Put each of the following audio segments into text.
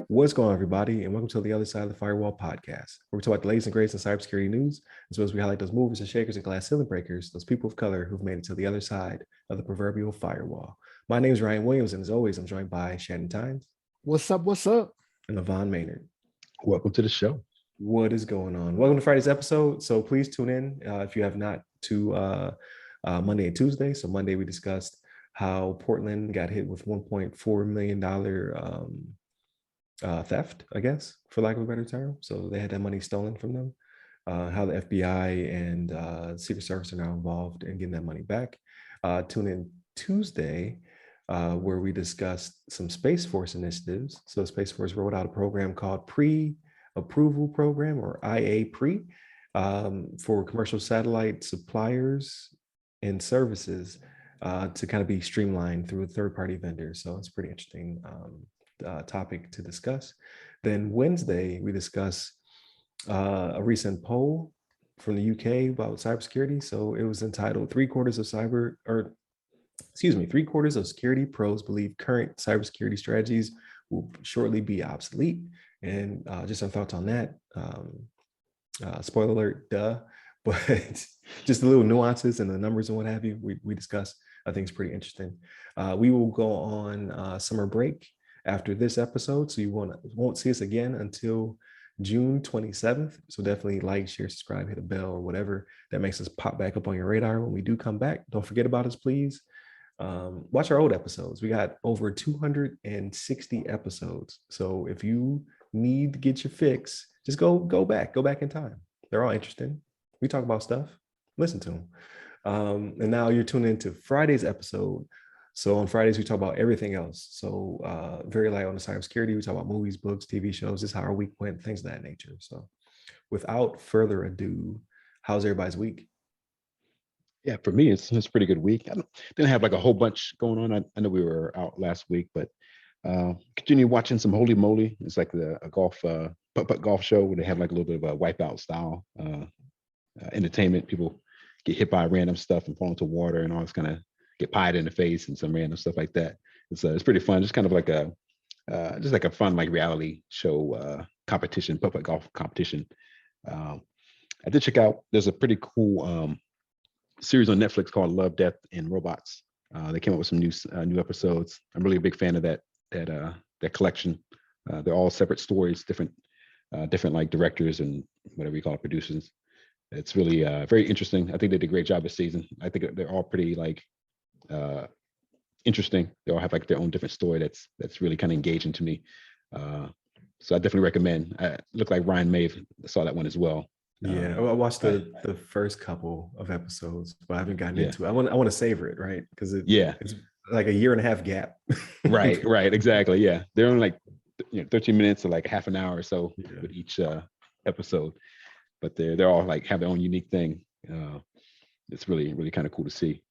What's going on, everybody, and welcome to the Other Side of the Firewall podcast, where we talk about the latest and greatest in cybersecurity news, as well as we highlight those movers and shakers and glass ceiling breakers, those people of color who've made it to the other side of the proverbial firewall. My name is Ryan Williams, and as always, I'm joined by Shannon Tynes. What's up? What's up? And Levon Maynard. Welcome to the show. What is going on? Welcome to Friday's episode. So please tune in if you have not to Monday and Tuesday. So Monday we discussed how Portland got hit with $1.4 million theft, I guess, for lack of a better term. So they had that money stolen from them. How the FBI and Secret Service are now involved in getting that money back. Tune in Tuesday, where we discussed some Space Force initiatives. So Space Force rolled out a program called Pre-Approval Program, or IA-PRE, for commercial satellite suppliers and services to kind of be streamlined through a third-party vendor. So it's a pretty interesting topic to discuss. Then Wednesday, we discuss a recent poll from the UK about cybersecurity. So it was entitled Three-Quarters of Security Pros Believe Current Cybersecurity Strategies Will Shortly Be Obsolete. And just some thoughts on that. Spoiler alert, but just the little nuances and the numbers and what have you, we discuss. I think it's pretty interesting. We will go on summer break after this episode, so you won't see us again until June 27th. So definitely like, share, subscribe, hit a bell or whatever that makes us pop back up on your radar when we do come back. Don't forget about us, please. Watch our old episodes. We got over 260 episodes. So if you need to get your fix, just go back in time. They're all interesting. We talk about stuff. Listen to them. And now you're tuning into Friday's episode. So on Fridays, we talk about everything else. So very light on the cybersecurity. We talk about movies, books, TV shows, just how our week went, things of that nature. So without further ado, how's everybody's week? Yeah, for me, it's a pretty good week. I didn't have like a whole bunch going on. I know we were out last week, but continue watching some Holy Moly. It's like a golf putt golf show where they have like a little bit of a wipeout style entertainment. People get hit by random stuff and fall into water and all this kind of get pied in the face and some random stuff like that. It's pretty fun. Just kind of like a fun like reality show competition, putt golf competition. I did check out. There's a pretty cool series on Netflix called Love, Death, and Robots. They came up with some new episodes. I'm really a big fan of that collection. They're all separate stories, different like directors and whatever you call it, producers. It's really very interesting. I think they did a great job this season. I think they're all pretty like interesting. They all have like their own different story that's really kind of engaging to me. So I definitely recommend. Look like Ryan may have saw that one as well. Yeah, I watched the first couple of episodes, but I haven't gotten into it. I want to savor it, right? Because it's like a year and a half gap. right, exactly. Yeah, they're only like 13 minutes or like half an hour or so with each episode, but they're all like have their own unique thing. It's really kind of cool to see.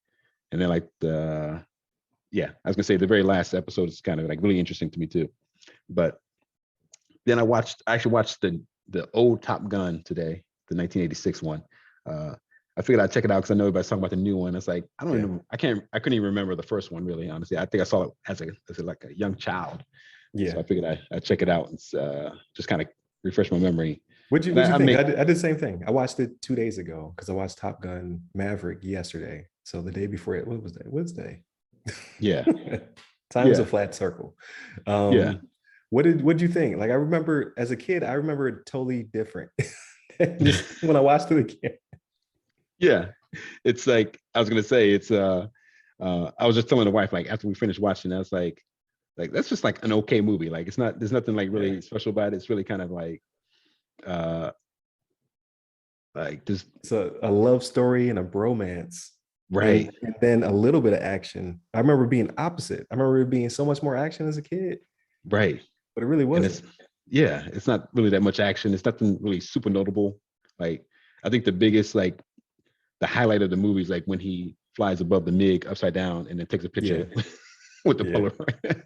And then like I was gonna say the very last episode is kind of like really interesting to me too. But then I actually watched the old Top Gun today, the 1986 one. I figured I'd check it out because I know everybody's talking about the new one. It's like I couldn't even remember the first one really. Honestly, I think I saw it as like a young child. Yeah. So I figured I'd check it out and just kind of refresh my memory. What'd you think? I did the same thing. I watched it 2 days ago because I watched Top Gun Maverick yesterday. So the day before it, what was that? Wednesday. Yeah. Time is a flat circle. What did you think? Like I remember as a kid, I remember it totally different when I watched it again. Yeah, it's like I was gonna say. It's I was just telling the wife like after we finished watching, I was like that's just like an okay movie. Like it's not. There's nothing like really special about it. It's really kind of like just it's a love story and a bromance. Right. And then a little bit of action. I remember being opposite. I remember it being so much more action as a kid. Right. But it really wasn't. It's not really that much action. It's nothing really super notable. Like I think the biggest like the highlight of the movie is like when he flies above the MiG upside down and then takes a picture with the Polaroid.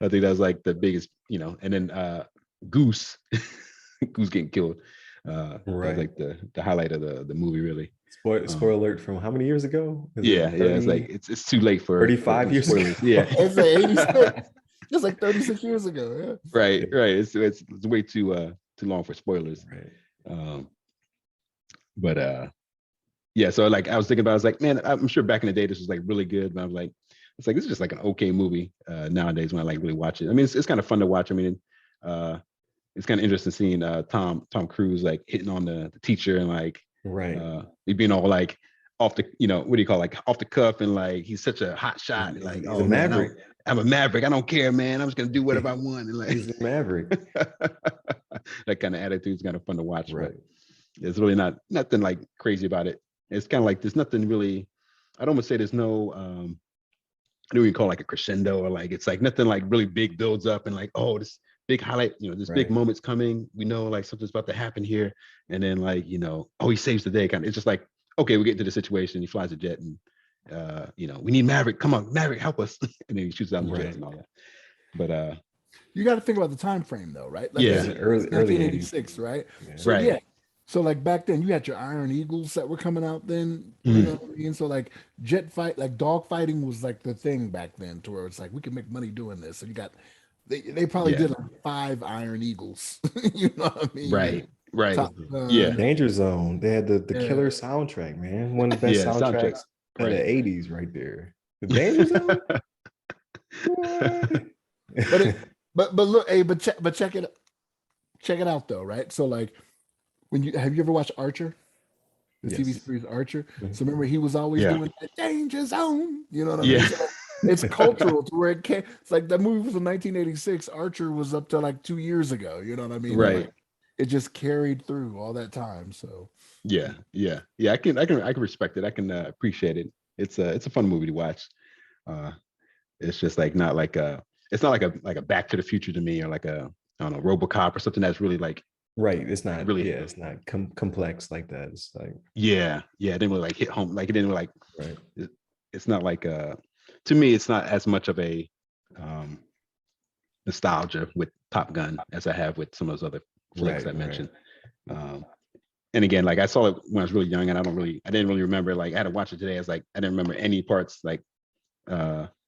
I think that was like the biggest, and then Goose getting killed. Right. Like the highlight of the movie, really. Um, Spoiler alert from how many years ago? Is it yeah, yeah. It's like 30, it's too late for 35 years ago? spoilers. Yeah, It's like 86. It's like 36 years ago. right, right. It's way too long for spoilers. Right. Um, but yeah. So like I was thinking about, I was like, man, I'm sure back in the day this was like really good, but I was like, it's like this is just like an okay movie nowadays when I like really watch it. I mean, it's kind of fun to watch. I mean, uh, it's kind of interesting seeing Tom Cruise like hitting on the teacher and like Right. he being all like off the, what do you call it, like off the cuff, and like he's such a hot shot. Like, He's oh a man, maverick. I'm a maverick. I don't care, man. I'm just gonna do whatever I want. And like He's a maverick. that kind of attitude is kind of fun to watch, Right. but there's really nothing like crazy about it. It's kind of like there's nothing really. I'd almost say there's no I don't even call it like a crescendo, or like it's like nothing like really big builds up and like, oh, this big highlight, this big Right. moment's coming. We know like something's about to happen here. And then like, oh, he saves the day kind of. It's just like, okay, we get into the situation. He flies a jet and we need Maverick. Come on, Maverick, help us. And then he shoots down the jets and all that. But You got to think about the time frame though, right? Like Yeah. It's early 1986, right? Yeah. So Right. yeah. So like back then you had your Iron Eagles that were coming out then. You Mhm. know what I mean? So like jet fight, like dog fighting was like the thing back then, to where it's like we can make money doing this. So you got they probably Yeah. did like 5 Iron Eagles. You know what I mean? Right. Top Gun. Yeah. Danger Zone. They had the Yeah. killer soundtrack, man. One of the best Yeah, soundtrack. soundtracks of Right. the 80s right there. The Danger Zone? But look, hey, but check it out though, right? So like have you ever watched Archer? The TV Yes. series Archer. Mhm. So remember he was always Yeah. doing that danger zone. You know what I Yeah. mean? So it's cultural to where it can. It's like that movie was in 1986. Archer was up to like 2 years ago. You know what I mean? Right. Like, it just carried through all that time. So Yeah. I can respect it. I can appreciate it. It's a fun movie to watch. It's just like not like it's not like a Back to the Future to me, or like a, I don't know, RoboCop or something that's really like Right. It's not Really- it's not complex like that. It's like it didn't really like hit home, like it didn't really, like right. it's not like to me it's not as much of a nostalgia with Top Gun as I have with some of those other flicks Right, I mentioned. And again, like I saw it when I was really young, and I didn't really remember, like I had to watch it today. I was like, I didn't remember any parts, like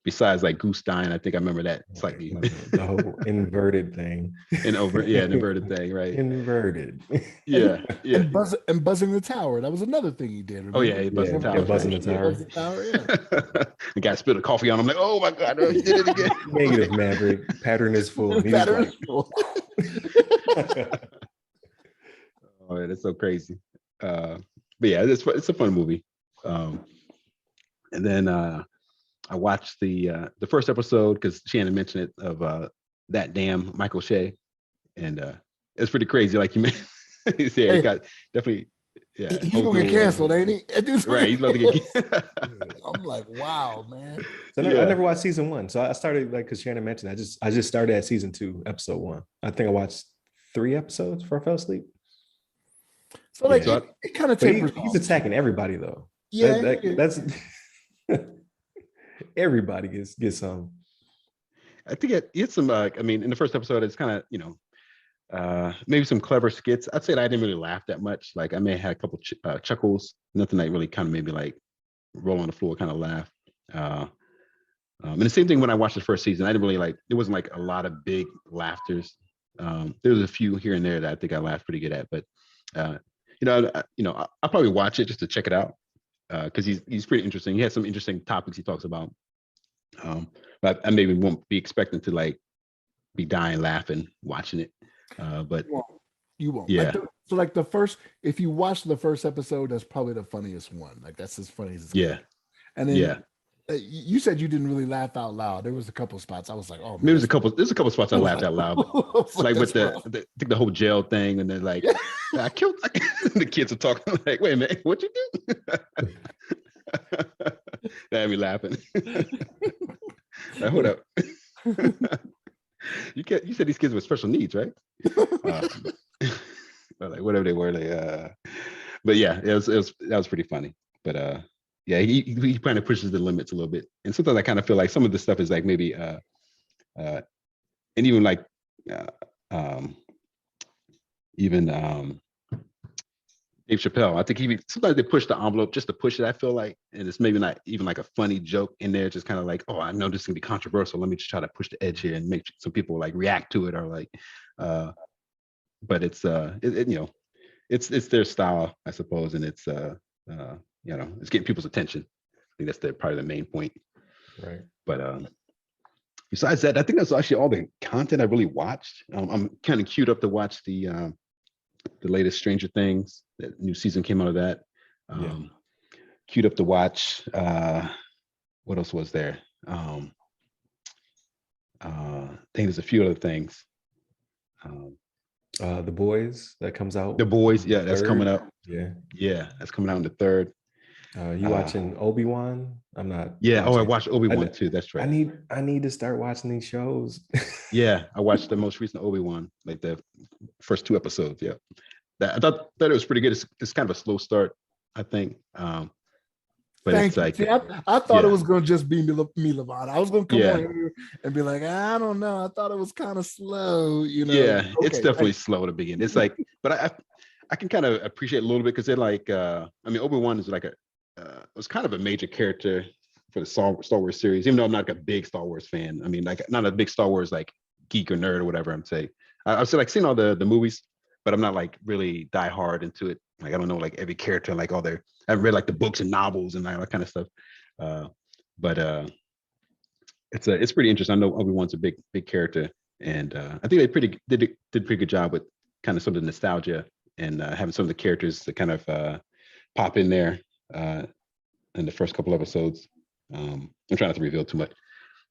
besides like Goose dying. I think I remember that slightly. The whole inverted thing. An inverted thing, right? Inverted. Yeah. and buzzing the tower. That was another thing he did. Oh yeah, remember? he buzzed the Yeah, tower. buzzing the tower. Buzz the tower, yeah. The guy spilled a coffee on him. Like, oh my god, he did it again. Negative Maverick. Pattern is full. And he just Pattern like, Oh, that's so crazy. But yeah, it's a fun movie. And then I watched the first episode because Shannon mentioned it, of That Damn Michael Shea, and it's pretty crazy. Like you mentioned, yeah, he got definitely. Yeah, He's gonna get canceled, ain't he? Right, he's about to get. I'm like, wow, man. So Yeah. I never watched season 1. So I started, like, because Shannon mentioned, I just started at season 2, episode 1. I think I watched 3 episodes before I fell asleep. So like So it kind of But tapers he's off. attacking everybody though. Yeah, That's everybody gets some. I think it's some. I mean, in the first episode, it's kind of maybe some clever skits. I'd say that I didn't really laugh that much. Like I may have had a couple chuckles. Nothing that really kind of made me like roll on the floor, kind of laugh. And the same thing when I watched the first season. I didn't really like. There wasn't like a lot of big laughters. There was a few here and there that I think I laughed pretty good at. But I'll probably watch it just to check it out because he's pretty interesting. He has some interesting topics he talks about. But I maybe won't be expecting to like be dying laughing watching it. But you won't. Yeah. So like if you watch the first episode, that's probably the funniest one. Like that's as funny as it's yeah, gonna be. And then yeah. You said you didn't really laugh out loud. There was a couple spots I was like, oh man. There's a couple spots I laughed out loud. But like with that's rough. I think the whole jail thing, and then like I killed the kids are talking like, wait a minute, what you do? That had me laughing. Like, hold up. You said these kids with special needs, right? Or like whatever they were, but yeah, that was pretty funny. But yeah, he kind of pushes the limits a little bit, and sometimes I kind of feel like some of the stuff is like maybe and even like even Dave Chappelle. I think sometimes they push the envelope just to push it. I feel like, and it's maybe not even like a funny joke in there. Just kind of like, oh, I know this is gonna be controversial. Let me just try to push the edge here and make some people like react to it or like. But it's their style, I suppose, and it's it's getting people's attention. I think that's probably the main point. Right. But besides that, I think that's actually all the content I really watched. I'm kind of queued up to watch the latest Stranger Things. That new season came out of that. Queued up to watch. What else was there? I think there's a few other things. The Boys that comes out. The Boys, yeah, that's coming up. Yeah, that's coming out in the third. You watching Obi-Wan? I'm not. Yeah. I watched Obi-Wan too. That's right. I need to start watching these shows. Yeah, I watched the most recent Obi-Wan, like the first 2 episodes. Yeah, I thought it was pretty good. It's kind of a slow start, I think. But it's like, see, I thought it was going to just be me, Levon. I was going to come on here and be like, I don't know. I thought it was kind of slow, Yeah, it's definitely slow to begin. It's like, but I can kind of appreciate a little bit because they're like, Obi-Wan is like was kind of a major character for the Star Wars series, even though I'm not like a big Star Wars fan. I mean, like not a big Star Wars like geek or nerd or whatever I'm saying. I've like seen all the movies, but I'm not like really die hard into it. Like I don't know like every character, like I've read like the books and novels and all that kind of stuff. But it's pretty interesting. I know Obi-Wan's a big character, and I think they did a pretty good job with kind of some of the nostalgia and having some of the characters that kind of pop in there in the first couple episodes. I'm trying not to reveal too much,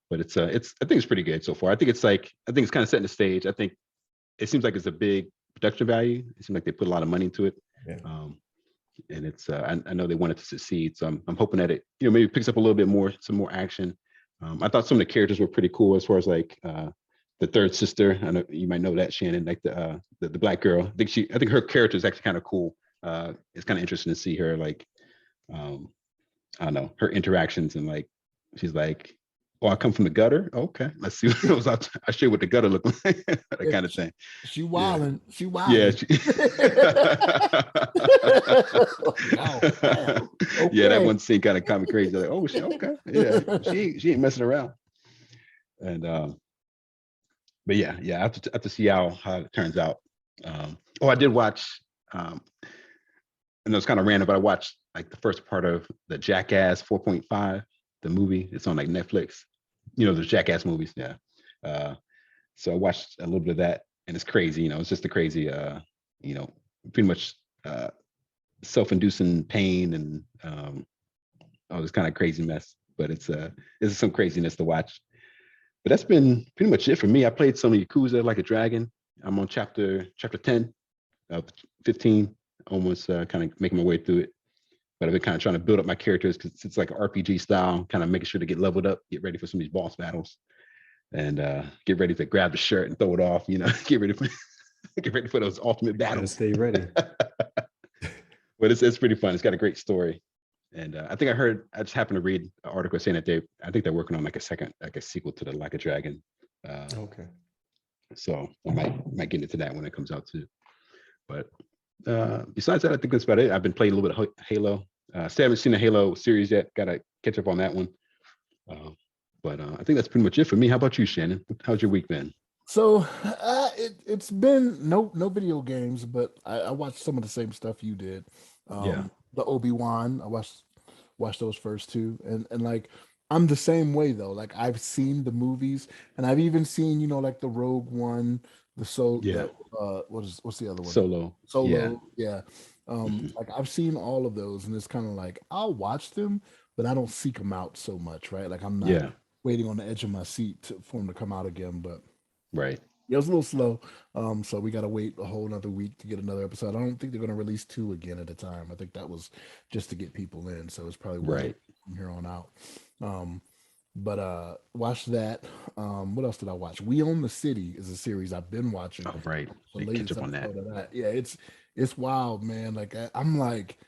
but I think it's pretty good so far. I think it's kind of setting the stage. I think it seems like it's a big production value. It seems like they put a lot of money into it. Yeah. And it's I know they want it to succeed, so I'm hoping that it maybe picks up a little bit more, some more action. I thought some of the characters were pretty cool as far as like the third sister. I know you might know that, Shannon, like the black girl. I think her character is actually kind of cool. It's kind of interesting to see her like I don't know, her interactions, and like she's like, oh, I come from the gutter. Okay, let's see what goes out. I show you what the gutter look like. That kind of thing. She wilding. Yeah. She wilding. Yeah. Okay. Yeah, that one scene kind of got me crazy. Like, oh, okay. Yeah, she ain't messing around. And but yeah, I have to see how it turns out. I did watch. And it was kind of random, but I watched like the first part of the Jackass 4.5, the movie. It's on like Netflix. The Jackass movies. Yeah. So I watched a little bit of that, and it's crazy. It's just a crazy, pretty much self-inducing pain and all this kind of crazy mess. But it's some craziness to watch. But that's been pretty much it for me. I played some Yakuza Like a Dragon. I'm on chapter 10 of 15. Almost kind of making my way through it, but I've been kind of trying to build up my characters because it's like an RPG style, kind of making sure to get leveled up, get ready for some of these boss battles, and get ready to grab the shirt and throw it off. Get ready for those ultimate battles. Stay ready. But it's pretty fun. It's got a great story, and I just happened to read an article saying that I think they're working on like a sequel to the Like a Dragon. Okay. So I might get into that when it comes out too, but. Besides that, I think that's about it. I've been playing a little bit of Halo. Still haven't seen the Halo series yet. Got to catch up on that one. But I think that's pretty much it for me. How about you, Shannon? How's your week been? So it's been no video games, but I watched some of the same stuff you did. The Obi-Wan, I watched those first two, and like I'm the same way though. Like I've seen the movies, and I've even seen like the Rogue One, what's the other one? Solo. Yeah. Like I've seen all of those, and it's kind of like I'll watch them, but I don't seek them out so much, right? Like I'm not waiting on the edge of my seat for them to come out again. But right, it was a little slow. So we got to wait a whole another week to get another episode. I don't think they're going to release 2 again at a time. I think that was just to get people in. So it's probably right from here on out. But watch that. What else did I watch? We Own the City is a series I've been watching. Oh, right. Catch up on that. Yeah, it's wild, man. Like I'm like,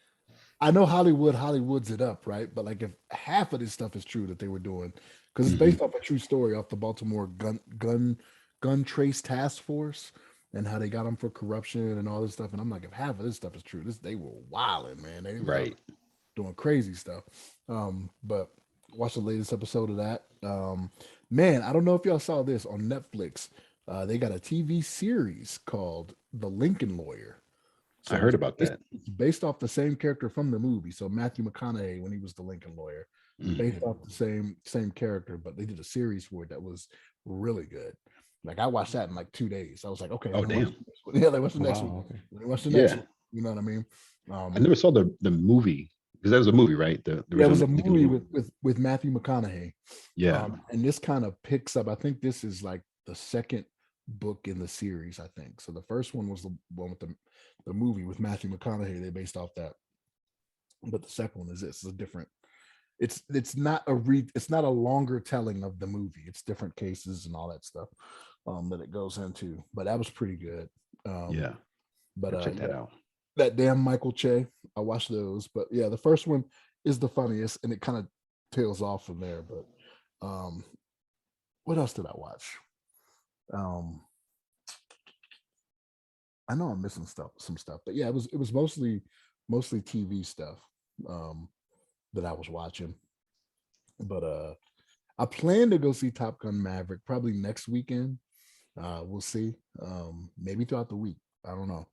I know Hollywood's it up, right? But like if half of this stuff is true that they were doing, because it's based off a true story off the Baltimore gun trace task force. and how they got them for corruption and all this stuff. And I'm like, if half of this stuff is true, they were wilding, man. They was out Right. doing crazy stuff. But watch the latest episode of that. Man, I don't know if y'all saw this on Netflix. They got a TV series called The Lincoln Lawyer. I So heard about that. it's based off the same character from the movie. So Matthew McConaughey, when he was the Lincoln Lawyer, based off the same character, but they did a series for it that was really good. Like I watched that in like 2 days. I was like, okay, Oh, damn. Yeah, like what's the next Wow, one? okay. What's the next Yeah. one? You know what I mean? I never saw the movie, because that was a movie, right? The Yeah, it was original a Lincoln movie movie. with Matthew McConaughey. Yeah. And this kind of picks up. I think this is like the second book in the series. I think so. The first one was the one with the movie with Matthew McConaughey. They based off that, but the second one is this. It's a different. It's not it's not a longer telling of the movie. It's different cases and all that stuff that it goes into. But that was pretty good. Yeah. But Check that out. that damn Michael Che. I watched those, but yeah, the first one is the funniest, and it kind of tails off from there. But what else did I watch? I know I'm missing some stuff, but yeah, it was mostly TV stuff that I was watching. But I plan to go see Top Gun Maverick probably next weekend. We'll see. Maybe throughout the week. I don't know.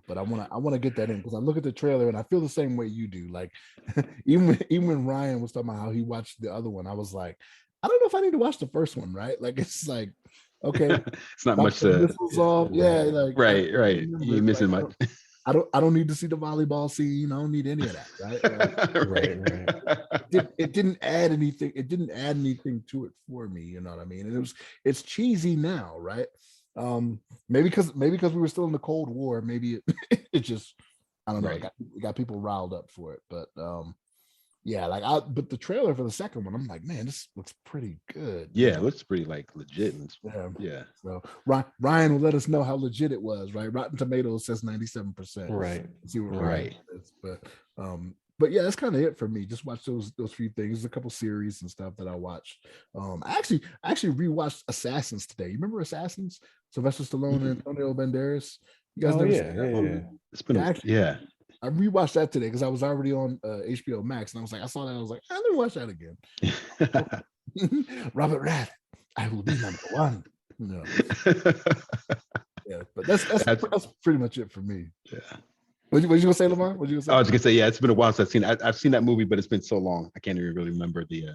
But I want to get that in because I look at the trailer and I feel the same way you do. Like even when Ryan was talking about how he watched the other one, I was like, I don't know if I need to watch the first one, right? Like it's like, okay, It's not much to. off. Yeah, like Right. remember, You missing like, much. I don't need to see the volleyball scene. I don't need any of that, right? Like, Right. it didn't add anything. It didn't add anything to it for me. You know what I mean? And it's cheesy now, right? Maybe because we were still in the Cold War. Maybe it just I don't know. Right. It got people riled up for it, but yeah, like but the trailer for the second one, I'm like, man, this looks pretty good. Yeah, it looks pretty like legit. Yeah. So Ryan will let us know how legit it was, right? Rotten Tomatoes says 97%. Right. See what Right. is. But yeah, that's kind of it for me. Just watch those few things. There's a couple series and stuff that I watched. I actually rewatched Assassins today. You remember Assassins? Sylvester Stallone and Antonio Banderas. You guys never seen that movie? Yeah. It's been yeah. I rewatched that today because I was already on HBO Max, and I was like, I saw that, I was like, let me watch that again. Robert Rath, I will be number one. No. Yeah, but that's pretty much it for me. Yeah. What you gonna say, Lamar? What you gonna say? I was gonna say, yeah, it's been a while since I've seen that movie, but it's been so long I can't even really remember the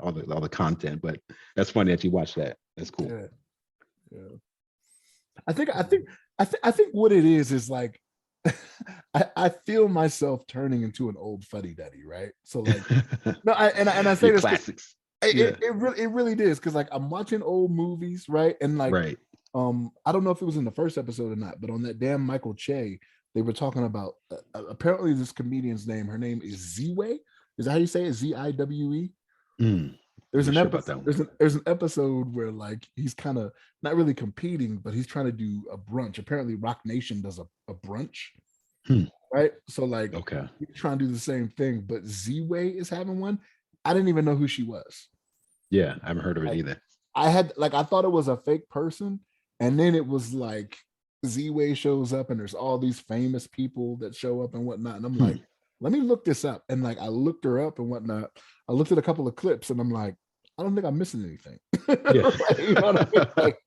all the content. But that's funny that you watched that. That's cool. Yeah. I think what it is like I feel myself turning into an old fuddy-duddy, right? So like no, I say this classics. It really is because like I'm watching old movies, right? And like right. I don't know if it was in the first episode or not, but on that damn Michael Che, they were talking about apparently this comedian's name. Her name is Ziwe. Is that how you say it? Ziwe? There's an episode. There's an episode where like he's kind of not really competing, but he's trying to do a brunch. Apparently, Rock Nation does a brunch, right? So like, okay, he's trying to do the same thing, but Z-Way is having one. I didn't even know who she was. Yeah, I haven't heard of it like, either. I thought it was a fake person, and then it was like Z-Way shows up, and there's all these famous people that show up and whatnot, and I'm like, let me look this up, and like I looked her up and whatnot. I looked at a couple of clips, and I'm like, I don't think I'm missing anything. Yeah. You know what I mean? Like,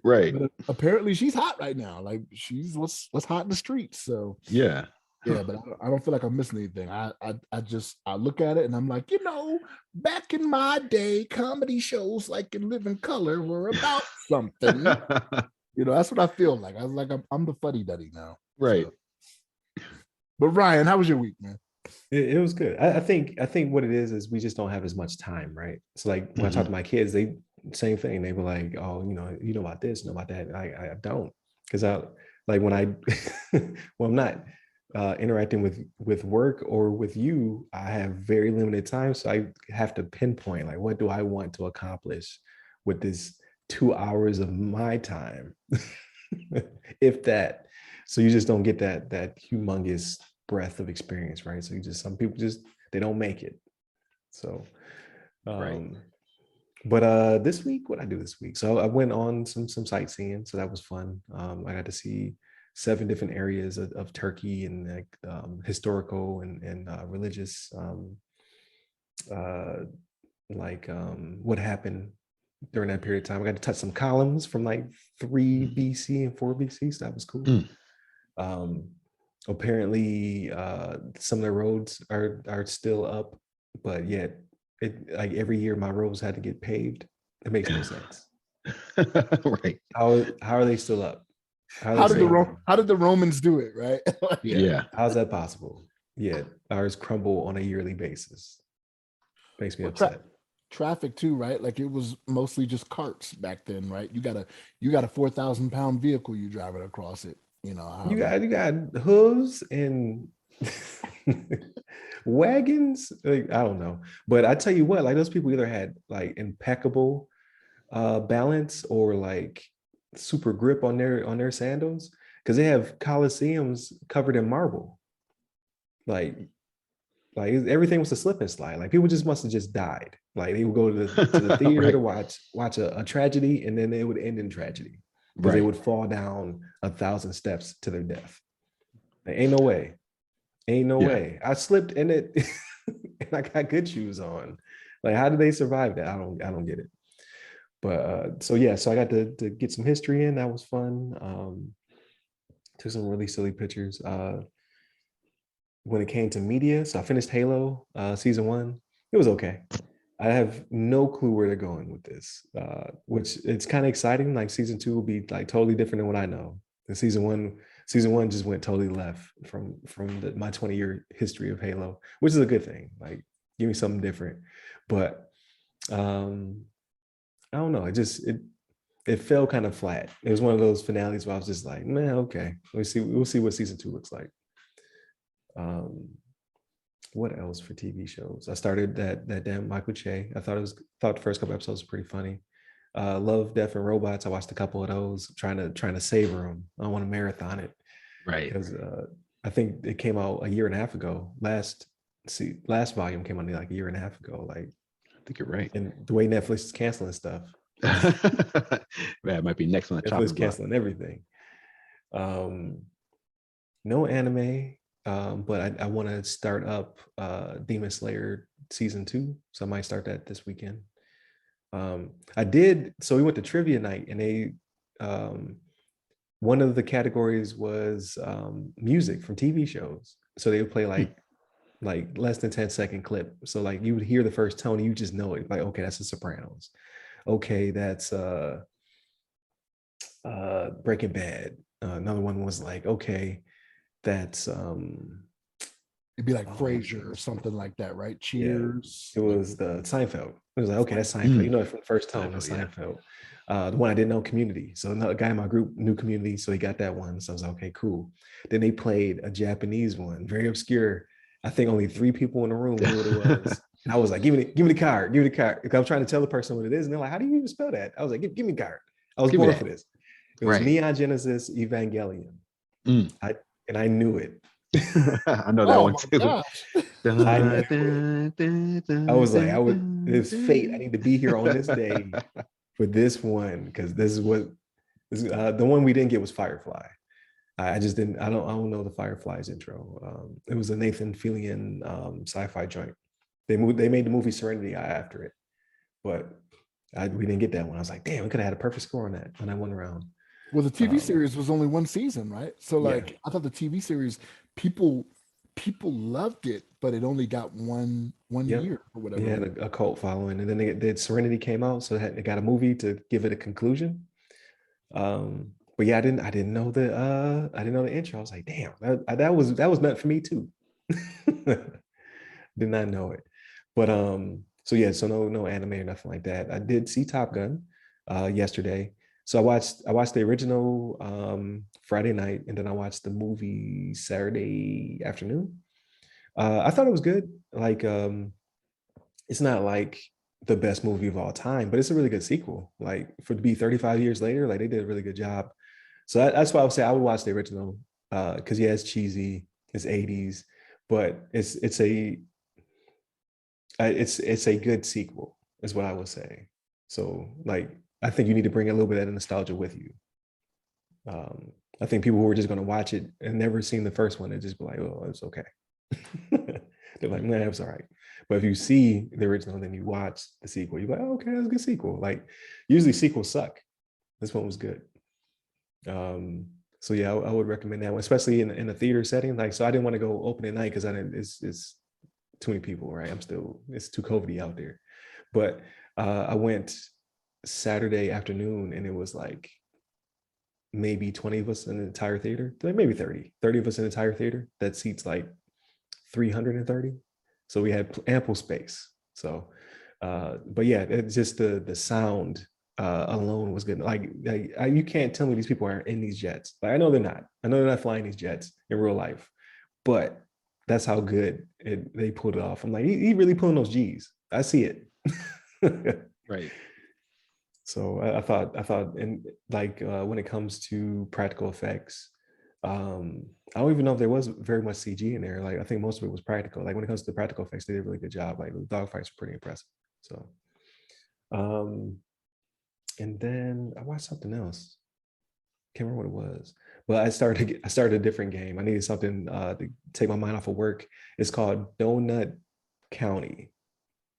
right. But apparently she's hot right now. Like she's what's hot in the streets. So yeah. But I don't feel like I'm missing anything. I look at it and I'm like, back in my day, comedy shows like In Living Color were about something. That's what I feel like. I was like, I'm the fuddy duddy now. Right. So. But Ryan, how was your week, man? It was good. I think what it is we just don't have as much time, right? So like when I talk to my kids, they same thing. They were like, oh, you know about this, know about that. I don't, because I like when I well, I'm not interacting with work or with you. I have very limited time, so I have to pinpoint like what do I want to accomplish with this 2 hours of my time, if that. So you just don't get that humongous breadth of experience, right? So some people just they don't make it. So right. But this week, what I do this week? So I went on some sightseeing, so that was fun. I got to see 7 different areas of Turkey and like historical and religious, uh, what happened during that period of time. I got to touch some columns from like 3 BC and 4 BC, so that was cool. Mm. Um, Apparently, some of the roads are still up, but yet it like every year my roads had to get paved. It makes no sense. Right. How are they still up? How are they still up? How did the Romans do it, right? Yeah. How's that possible? Yet ours crumble on a yearly basis. Makes me Well, upset. traffic too, right? Like it was mostly just carts back then, right? You got a 4,000 pound vehicle you driving across it. You know, You got hooves and wagons. Like, I don't know, but I tell you what, like those people either had like impeccable balance or like super grip on their sandals because they have coliseums covered in marble. Like everything was a slip and slide. Like people just must have just died. Like they would go to the theater Right. to watch a tragedy, and then it would end in tragedy because they Right. would fall down 1,000 steps to their death. Like, ain't no way. Ain't no Yeah. way. I slipped in it and I got good shoes on. Like, how did they survive that? I don't get it. But so yeah, so I got to get some history in. That was fun. Took some really silly pictures. When it came to media, so I finished Halo season 1. It was okay. I have no clue where they're going with this, which it's kind of exciting. Like season 2 will be like totally different than what I know. And season one just went totally left from my 20-year history of Halo, which is a good thing. Like, give me something different. But I don't know. It fell kind of flat. It was one of those finales where I was just like, man, okay, we'll see what season 2 looks like. What else for TV shows? I started that damn Michael Che. Thought the first couple episodes were pretty funny. Love, Death, and Robots. I watched a couple of those, trying to savor them. I want to marathon it Right. because I think it came out a year and a half ago. Last volume came out like a year and a half ago. Like, I think you're right. and the way Netflix is canceling stuff, That might be next on the Netflix chopping block. canceling everything. No anime, but I want to start up Demon Slayer season 2, so I might start that this weekend. I did. So we went to trivia night, and they one of the categories was music from TV shows. So they would play like less than 10-second clip. So like you would hear the first tone, and you just know it. Like, okay, that's The Sopranos. Okay, that's Breaking Bad. Another one was like, okay, that's it'd be like oh, Frasier or something like that, right? yeah, Cheers. it was the Seinfeld. It was like, okay, that's Seinfeld. You know it from the first tone, that's Seinfeld, yeah. Seinfeld. The one I didn't know, Community. So another guy in my group knew Community, so he got that one. So I was like, okay, cool. Then they played a Japanese one, very obscure. I think only 3 people in the room knew what it was. And I was like, give me the card, give me the card. I'm trying to tell the person what it is, and they're like, how do you even spell that? I was like, give me the card. I was Give me born that. for this. It was Right. Neon Genesis Evangelion. Mm. I knew it. I know that Oh one my too. gosh. I was like, it's fate. I need to be here on this day for this one, because this is what the one we didn't get was Firefly. I just didn't. I don't know the Fireflies intro. It was a Nathan Fillion sci-fi joint. They made the movie Serenity after it, but we didn't get that one. I was like, damn, we could have had a perfect score on that one round. Well, the TV series was only one season, right? So like, Yeah. I thought the TV series people loved it, but it only got one Yep. year or whatever. It had a cult following, and then they Serenity came out, so they got a movie to give it a conclusion. But yeah, I didn't know the intro. I was like, damn, that was meant for me too. Did not know it. But so yeah, so no anime or nothing like that. I did see Top Gun yesterday. So I watched the original Friday night, and then I watched the movie Saturday afternoon. I thought it was good. Like it's not like the best movie of all time, but it's a really good sequel. Like for to be 35 years later, like they did a really good job. So that's why I would say I would watch the original because yeah, it's cheesy, it's 80s, but it's a good sequel, is what I would say. So like, I think you need to bring a little bit of that nostalgia with you. I think people who are just going to watch it and never seen the first one, they just be like, oh, it's okay. They're like, nah, it's all right. But if you see the original and then you watch the sequel, you're like, oh, okay, that's a good sequel. Like usually sequels suck. This one was good. So yeah, I would recommend that one, especially in a theater setting. Like, so I didn't want to go open at night because I didn't. It's too many people, right? It's too COVIDy out there. But I went Saturday afternoon, and it was like maybe 20 of us in the entire theater, like maybe 30 of us in the entire theater. That seats like 330. So we had ample space. So, but yeah, it's just the sound alone was good. Like you can't tell me these people aren't in these jets. Like I know they're not. I know they're not flying these jets in real life, but that's how good they pulled it off. I'm like, he really pulling those G's. I see it. Right. So I thought, and like when it comes to practical effects, I don't even know if there was very much CG in there. Like I think most of it was practical. Like when it comes to the practical effects, they did a really good job. Like the dogfights were pretty impressive. So, and then I watched something else. Can't remember what it was, but I started a different game. I needed something to take my mind off of work. It's called Donut County,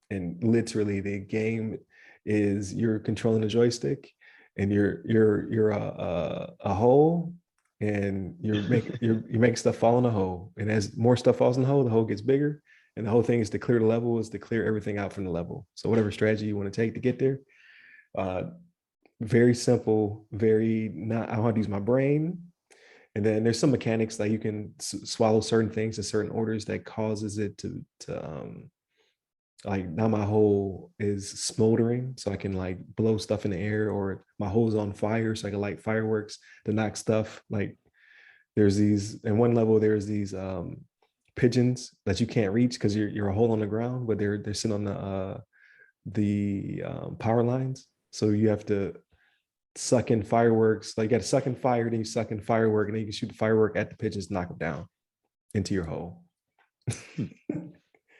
and literally the game is you're controlling a joystick, and you're a hole, and you're making stuff fall in the hole, and as more stuff falls in the hole gets bigger, and the whole thing is to clear the level, is to clear everything out from the level. So whatever strategy you want to take to get there, very simple, very not. I don't have to use my brain. And then there's some mechanics like you can swallow certain things in certain orders that causes it to like now my hole is smoldering, so I can like blow stuff in the air, or my hole is on fire, so I can light fireworks to knock stuff. Like there's these in one level, there's these pigeons that you can't reach because you're a hole on the ground, but they're sitting on the power lines. So you have to suck in fireworks. Like you got to suck in fire, then you suck in firework, and then you can shoot the firework at the pigeons, knock them down into your hole.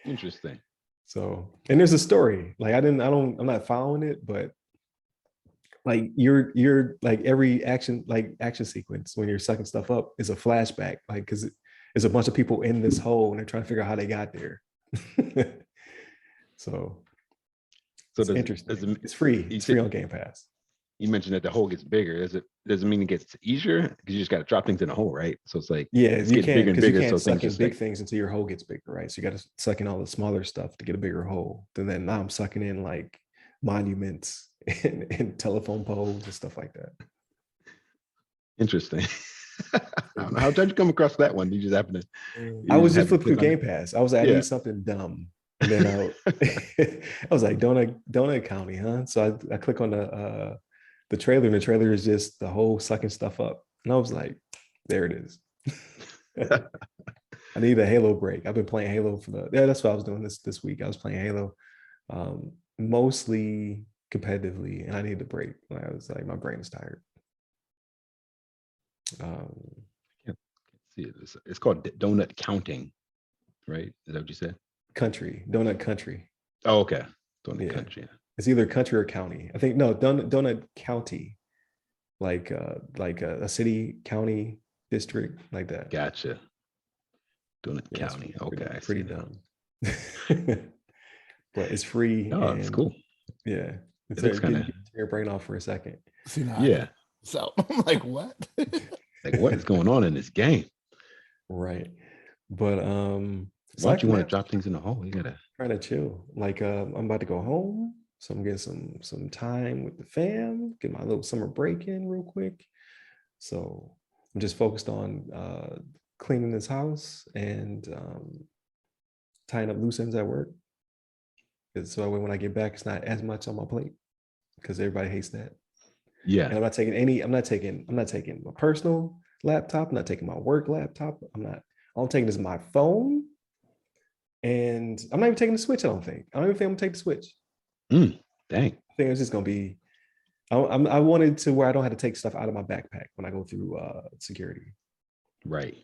Interesting. So, and there's a story. Like I'm not following it, but like you're like every action sequence when you're sucking stuff up is a flashback. Like because there's a bunch of people in this hole and they're trying to figure out how they got there. So it's interesting. It's free. It's free on Game Pass. You mentioned that the hole gets bigger. Does it mean it gets easier? Because you just got to drop things in the hole, right? So it's like it's getting bigger and bigger. So suck things in big things until your hole gets bigger, right? So you got to suck in all the smaller stuff to get a bigger hole. And then now I'm sucking in like monuments and telephone poles and stuff like that. Interesting. How did you come across that one? You just happen to. I was just flipping through Game Pass. I was like, I need something dumb. And then I was like, Donut County, huh? So I click on the trailer, and the trailer is just the whole sucking stuff up. And I was like, there it is. I need a Halo break. I've been playing Halo that's what I was doing this week. I was playing Halo mostly competitively, and I needed a break. I was like, my brain is tired. See, it's called Donut Counting, right? Is that what you said? Donut Country. Oh, okay. Donut Country. It's either country or county. I think no, Donut County, like a city, county, district, like that. Gotcha. Donut County. Okay, pretty dumb. But it's free. Oh, it's cool. Yeah, it's kind of your brain off for a second. See, so I'm like, what? Like, what is going on in this game? Right, but why don't you want to drop things in the hole? You gotta try to chill. Like I'm about to go home, so I'm getting some time with the fam, get my little summer break in real quick. So I'm just focused on cleaning this house and tying up loose ends at work. So when I get back, it's not as much on my plate because everybody hates that. Yeah. And I'm not taking my personal laptop. I'm not taking my work laptop. All I'm taking is my phone. And I'm not even taking the Switch, I don't even think I'm gonna take the Switch. Dang. I think it's just gonna be, I wanted to where I don't have to take stuff out of my backpack when I go through security. Right.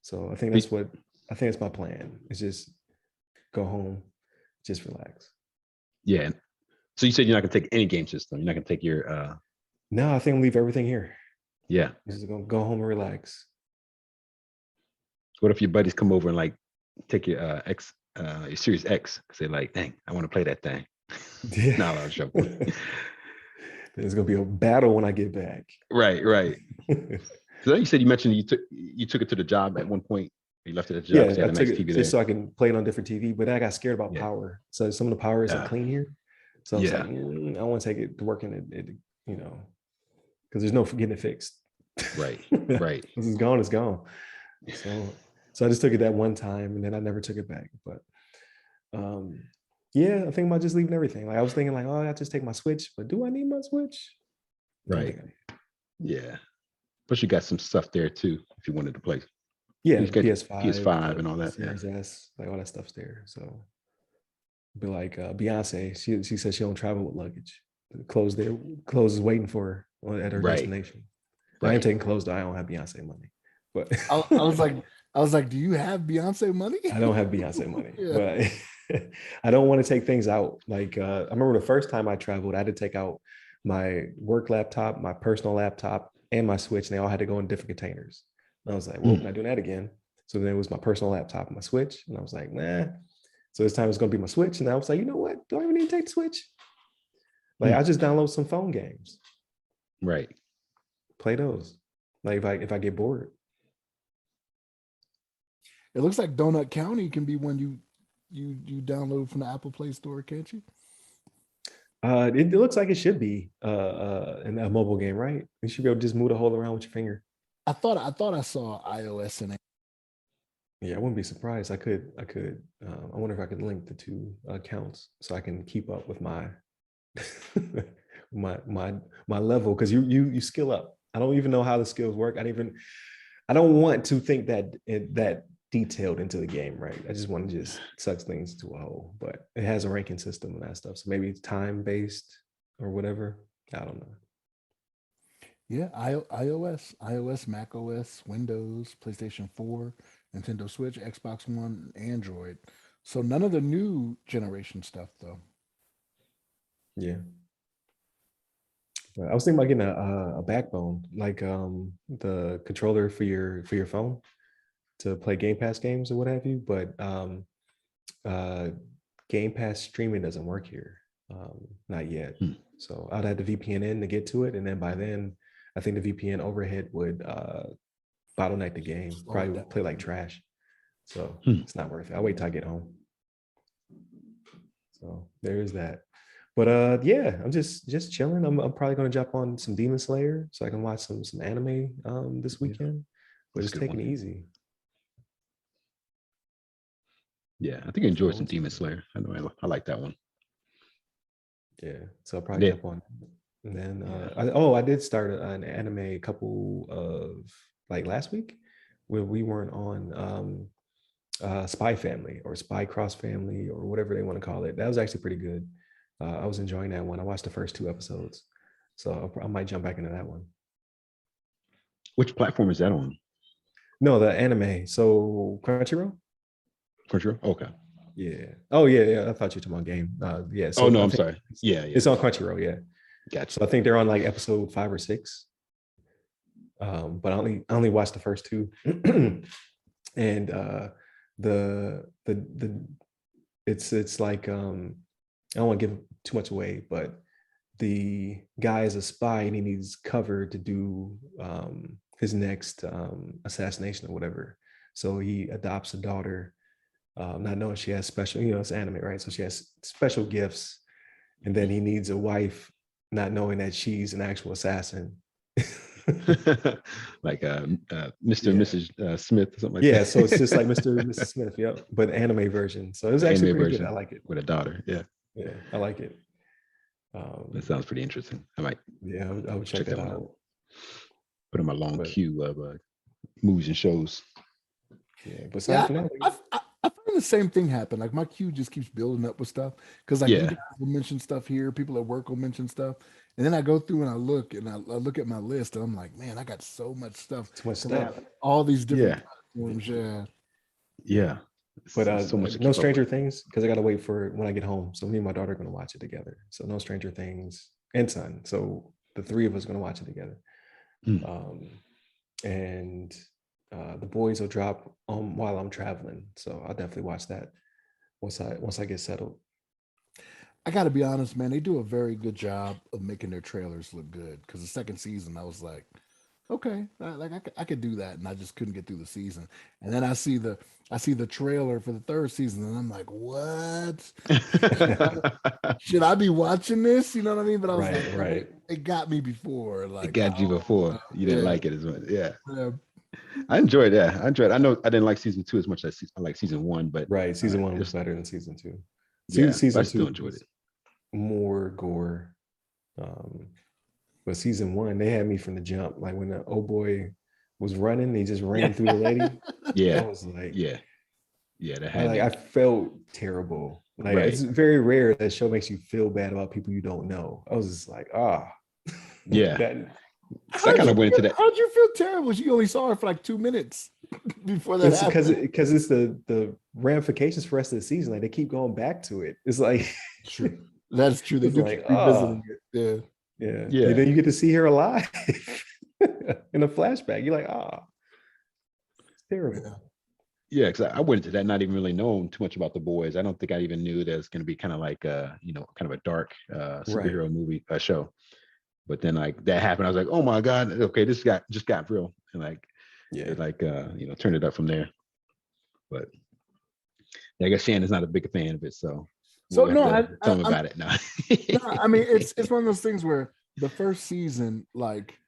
So I think that's my plan. It's just go home, just relax. Yeah. So you said you're not gonna take any game system. You're not gonna take your No, I think I'll leave everything here. yeah. Just gonna go home and relax. What if your buddies come over and like take your Series X because they're like, dang, I want to play that thing. Yeah. No, I was joking. There's gonna be a battle when I get back. Right. So you said you mentioned you took it to the job at one point. You left it at the job Yeah, because you I had a took nice it TV just there. so I can play it on different TV, but then I got scared about Yeah. power. So some of the power isn't Yeah. clean here. So I was like, Yeah. I want to take it to work in it, you know, because there's no getting it fixed. Right. This is gone, it's gone. So I just took it that one time and then I never took it back. But yeah, I think about just leaving everything. Like I was thinking like, oh, I just take my Switch, but do I need my Switch? I don't Right. think I need. Yeah. But you got some stuff there too if you wanted to play. Yeah, You got PS5, PS5 and all that. Series S, like all that stuff's there. So be like Beyonce, she said she don't travel with luggage. The clothes is waiting for her at her Right. destination. I Right. ain't taking clothes though. I don't have Beyonce money. But I was like, do you have Beyonce money? I don't have Beyonce money. Yeah. But I don't want to take things out. Like I remember the first time I traveled, I had to take out my work laptop, my personal laptop, and my Switch, and they all had to go in different containers. And I was like, well, not doing that again. So then it was my personal laptop and my Switch. And I was like, nah. So this time it's gonna be my Switch. And I was like, you know what? Do I even need to take the Switch? Like I just download some phone games. Right. Play those. Like if I get bored. It looks like Donut County can be one you download from the Apple Play Store, can't you? It looks like it should be in a mobile game, right? You should be able to just move the hole around with your finger. I thought I saw iOS and Yeah, I wouldn't be surprised. I could. I wonder if I could link the two accounts so I can keep up with my my level because you skill up. I don't even know how the skills work. I don't want to think that detailed into the game, right? I just want to just suck things to a hole, but it has a ranking system and that stuff. So maybe it's time based or whatever. I don't know. yeah, iOS, Mac OS, Windows, PlayStation 4, Nintendo Switch, Xbox One, Android. So none of the new generation stuff though. Yeah. I was thinking about getting a backbone, like the controller for your phone to play Game Pass games or what have you. But Game Pass streaming doesn't work here, not yet. So I'd have the VPN in to get to it, and then by then, I think the VPN overhead would bottleneck the game. Probably would play like trash. So it's not worth it. I'll wait till I get home. So there is that. But yeah, I'm just chilling. I'm probably gonna jump on some Demon Slayer so I can watch some anime this weekend. But just taking it easy. Yeah, I think I enjoyed some Demon Slayer. I know I like that one. Yeah, so I'll probably jump on. And then I did start an anime a couple of like last week where we weren't on Spy Family or Spy Cross Family or whatever they want to call it. That was actually pretty good. I was enjoying that one. I watched the first 2 episodes, so I might jump back into that one. Which platform is that on? No, the anime. So Crunchyroll. Crunchyroll. Okay. Yeah. Oh yeah. I thought you were talking about game. Yeah. So no, I'm sorry. Yeah. It's on Crunchyroll. Yeah. Gotcha. So I think they're on like episode 5 or 6. But I only watched the first 2, and the it's like I don't want to give too much away, but the guy is a spy and he needs cover to do his next assassination or whatever. So he adopts a daughter, not knowing she has special, it's anime, right? So she has special gifts, and then he needs a wife, not knowing that she's an actual assassin. Like Mr. and Mrs. Smith or something like that. Yeah, so it's just like Mr. and Mrs. Smith, yep, but anime version. So it was actually pretty good. I like it. With a daughter, yeah. Yeah, I like it. That sounds pretty interesting. I might. Yeah, I would check that out. Put in my long queue of movies and shows. Yeah, but I find the same thing happen. Like my queue just keeps building up with stuff because like you guys will mention stuff here, people at work will mention stuff, and then I go through and I look at my list and I'm like, man, I got so much stuff. Too much stuff. All these different platforms. Yeah. Yeah. But so much to No keep up Stranger with. Things, because I gotta wait for when I get home. So me and my daughter are gonna watch it together. So No Stranger Things and Son. So the three of us are gonna watch it together. Mm. And The Boys will drop while I'm traveling. So I'll definitely watch that once I get settled. I got to be honest, man. They do a very good job of making their trailers look good. Because the second season, I was like, okay, I could do that, and I just couldn't get through the season. And then I see the trailer for the third season, and I'm like, what? Should I be watching this? You know what I mean? But I was Right, like, right. it got me before. It Like, got you before. You didn't yeah, like it as much. Yeah. yeah, I enjoyed that. I enjoyed. I know I didn't like season 2 as much as I like season 1, but Right. Season one was just better than season two. yeah. But I Season still two enjoyed was it. more gore. Um, but season one, they had me from the jump. Like when the old boy was running, he just ran through the lady. I Yeah. was like, Yeah. Yeah. That I had like I me. felt terrible. Like Right. it's very rare that show makes you feel bad about people you don't know. I was just like, Yeah. that Because I kind of went into that. How'd you feel terrible? You only saw her for like 2 minutes before that it's happened. because it's the ramifications for the rest of the season. Like they keep going back to it. It's like True. That's true. They it's do like, keep revisiting it. Yeah. yeah. And Yeah. then you get to see her alive in a flashback. You're like, it's terrible. Yeah. Yeah, because I went into that not even really knowing too much about the boys. I don't think I even knew that it's going to be kind of like kind of a dark Right. superhero movie show. But then like that happened, I was like, oh my god, okay, this just got real, and like Yeah. it like turned it up from there. But yeah, I guess Shannon's not a big fan of it, so So we'll have no, to tell him about it now. no, I mean it's one of those things where the first season, like,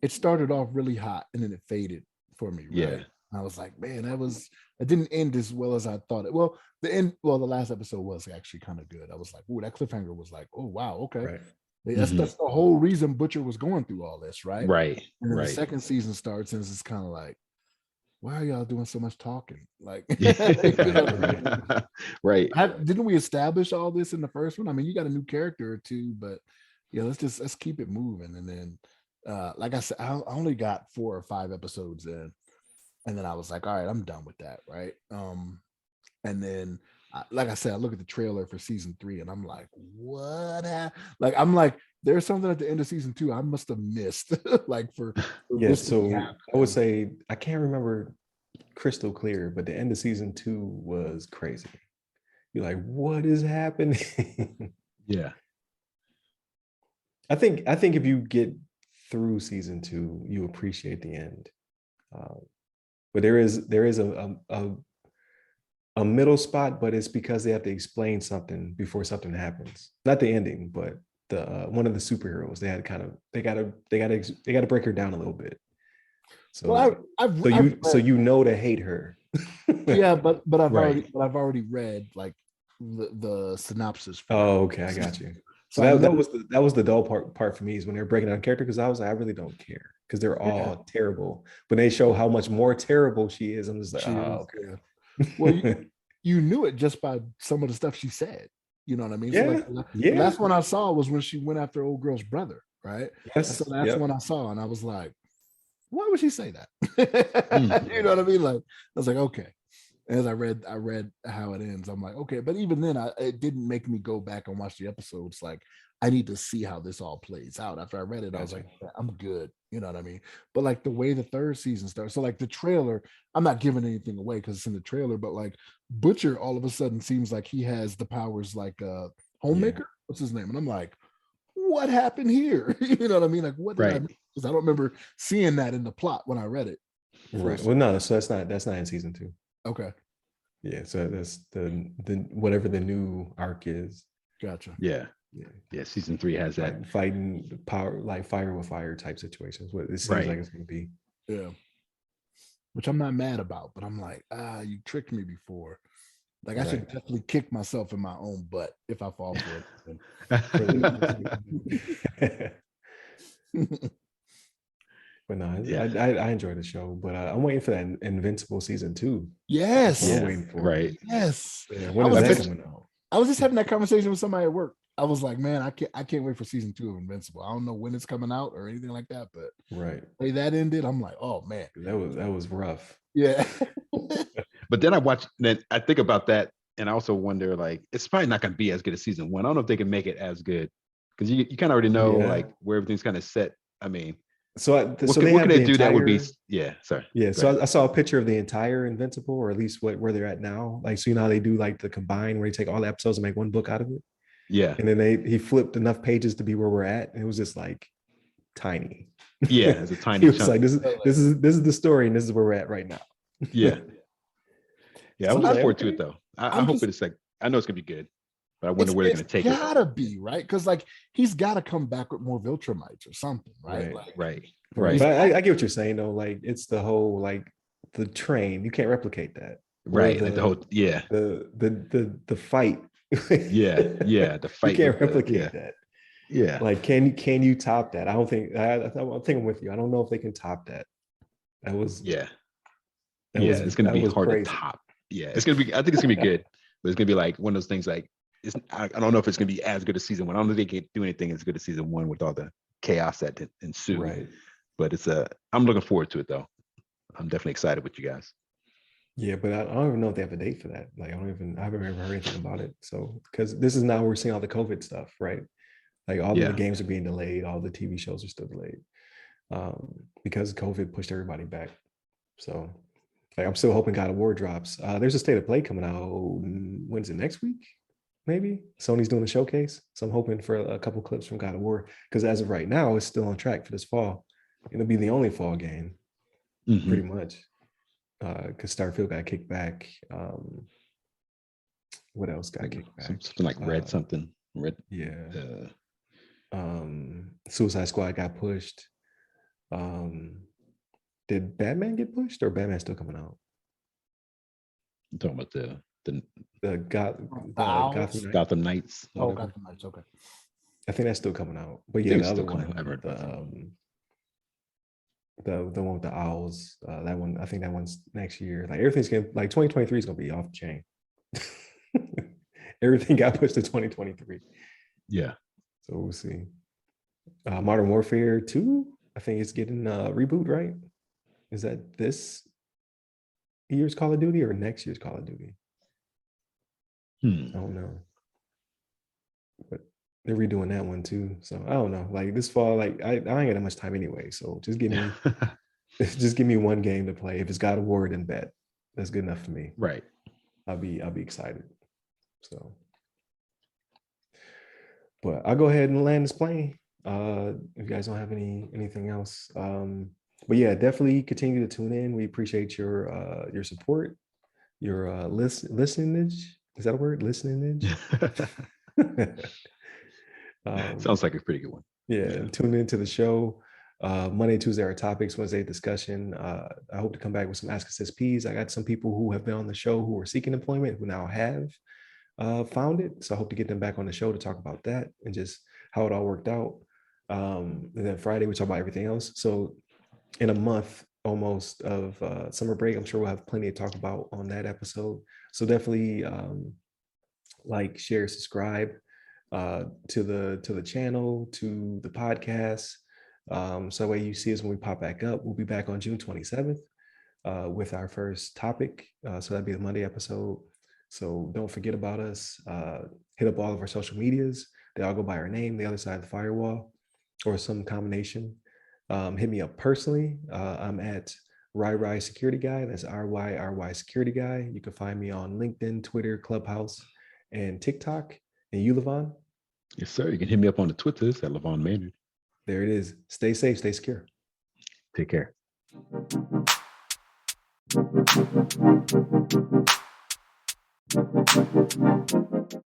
it started off really hot and then it faded for me, right? Yeah. I was like, man, it didn't end as well as I thought it. The last episode was actually kind of good. I was like, oh, that cliffhanger was like, oh wow, okay. Right. That's the whole reason Butcher was going through all this, right? Right. And then Right. the second season starts and it's kind of like, why are y'all doing so much talking? Like, right. Didn't we establish all this in the first one? I mean, you got a new character or two, but yeah, let's keep it moving. And then, like I said, I only got 4 or 5 episodes in, and then I was like, all right, I'm done with that, right? And then, like I said, I look at the trailer for season 3, and I'm like, what? Like, I'm like, there's something at the end of season 2 I must have missed, like for Yeah. this to So happen. I would say I can't remember crystal clear, but the end of season 2 was crazy. You're like, what is happening? Yeah. I think if you get through season 2, you appreciate the end. But there is a middle spot, but it's because they have to explain something before something happens. Not the ending, but the one of the superheroes. They had they gotta break her down a little bit. So Well, I've read, you know to hate her. yeah, but I've Right. already read like the synopsis for Oh, okay, I got you. So I know, that was the dull part for me, is when they're breaking down character, because I was like, I really don't care, because they're all terrible. But they show how much more terrible she is. I'm just like, okay. Yeah. Well, you knew it just by some of the stuff she said. You know what I mean? Yeah. So like, the last one I saw was when she went after old girl's brother, right? Yes. That's the last one I saw, and I was like, why would she say that? Mm. You know what I mean? Like, I was like, okay. As I read how it ends, I'm like, okay. But even then, it didn't make me go back and watch the episodes. Like, I need to see how this all plays out. After I read it, I was like, yeah, I'm good. You know what I mean? But like the way the third season starts, so like the trailer, I'm not giving anything away because it's in the trailer, but like Butcher all of a sudden seems like he has the powers like Homemaker. What's his name? And I'm like, what happened here? You know what I mean? Like, what did I miss? Because I don't remember seeing that in the plot when I read it. Right. Well, no, so that's not in season 2. Okay. Yeah, so that's the whatever the new arc is. Gotcha. Yeah. Season 3 has that fighting the power, like fire with fire type situations. What it seems like it's going to be. Yeah. Which I'm not mad about, but I'm like, you tricked me before. Like, I should definitely kick myself in my own butt if I fall for it. But no, I enjoy the show, but I'm waiting for that Invincible season 2. Yes. I'm waiting for right. Yes. Yeah, when is that coming out? I was just having that conversation with somebody at work. I was like, man, I can't wait for season 2 of Invincible. I don't know when it's coming out or anything like that, but right. The way that ended, I'm like, oh man. That was rough. Yeah. But then I think about that, and I also wonder, like, it's probably not going to be as good as season one. I don't know if they can make it as good because you kind of already know like where everything's kind of set. I mean, so what they what have can they the do that would be? entire Yeah, sorry. yeah. Go So ahead. I saw a picture of the entire Invincible, or at least where they're at now. Like, so you know how they do like the combine where they take all the episodes and make one book out of it, Yeah, and then he flipped enough pages to be where we're at, and it was just like tiny. yeah, it's a He tiny was chunk. like, this is the story, and this is where we're at right now. Yeah, yeah. I'm So I was looking like, forward to it okay. though. I I'm hope just it's like I know it's gonna be good, but I wonder where they're it's gonna take it. gotta be right because like he's got to come back with more Viltrumites or something, right? Right. Like Right, Right. right, But I get what you're saying though. Like, it's the whole like the train. You can't replicate that. Or right. Like the whole the fight. yeah. The You fight can't with the replicate that. yeah. Like, can you top that? I don't think I think I'm with you. I don't know if they can top that. That was Yeah, yeah. It's gonna that be was hard to crazy. top. Yeah, it's gonna be. I think it's gonna be good, but it's gonna be like one of those things. Like, I don't know if it's gonna be as good as season one. I don't know if they can do anything as good as season one with all the chaos that ensued. Right. But I'm looking forward to it though. I'm definitely excited with you guys. Yeah, but I don't even know if they have a date for that. Like, I haven't ever heard anything about it. So, because this is now we're seeing all the COVID stuff, right? Like, all of the Yeah, games are being delayed, all the TV shows are still delayed, because COVID pushed everybody back. So, like, I'm still hoping God of War drops. There's a state of play coming out. When's it, next week? Maybe Sony's doing a showcase. So I'm hoping for a couple clips from God of War, because as of right now, it's still on track for this fall. It'll be the only fall game, pretty much. Because Starfield got kicked back. What else got kicked back? something like red something red. Yeah. Suicide Squad got pushed. Did Batman get pushed, or Batman still coming out? I'm talking about the The Owls? Gotham Knights. Oh, Whatever. Gotham Knights. Okay. I think that's still coming out. But I yeah, think the it's other still coming. one, I haven't heard about the one with the owls, that one, I think that one's next year. Like, everything's gonna, like, 2023 is gonna be off the chain. Everything got pushed to 2023. Yeah. So we'll see. Modern Warfare 2, I think it's getting a reboot, right? Is that this year's Call of Duty or next year's Call of Duty? I don't know. But they're redoing that one too. So I don't know. Like, this fall, like, I ain't got that much time anyway. So just give me one game to play. If it's God of War, then bet. That's good enough for me. Right. I'll be excited. So, but I'll go ahead and land this plane. If you guys don't have anything else. But yeah, definitely continue to tune in. We appreciate your support, your listenage. Is that a word? Listenage? Sounds like a pretty good one. Yeah. Tune into the show. Monday, Tuesday are topics, Wednesday discussion. I hope to come back with some Ask Us SPs. I got some people who have been on the show who are seeking employment who now have found it. So I hope to get them back on the show to talk about that and just how it all worked out. And then Friday, we talk about everything else. So in a month almost of summer break, I'm sure we'll have plenty to talk about on that episode. So definitely like, share, subscribe to the channel, to the podcast. So that way you see us when we pop back up. We'll be back on June 27th with our first topic. So that'd be the Monday episode. So don't forget about us. Hit up all of our social medias. They all go by our name, The Other Side of the Firewall, or some combination. Hit me up personally. I'm at RyRy Security Guy. That's RYRY Security Guy. You can find me on LinkedIn, Twitter, Clubhouse, and TikTok. And you, Levon? Yes, sir. You can hit me up on the Twitters at Levon Maynard. There it is. Stay safe, stay secure. Take care.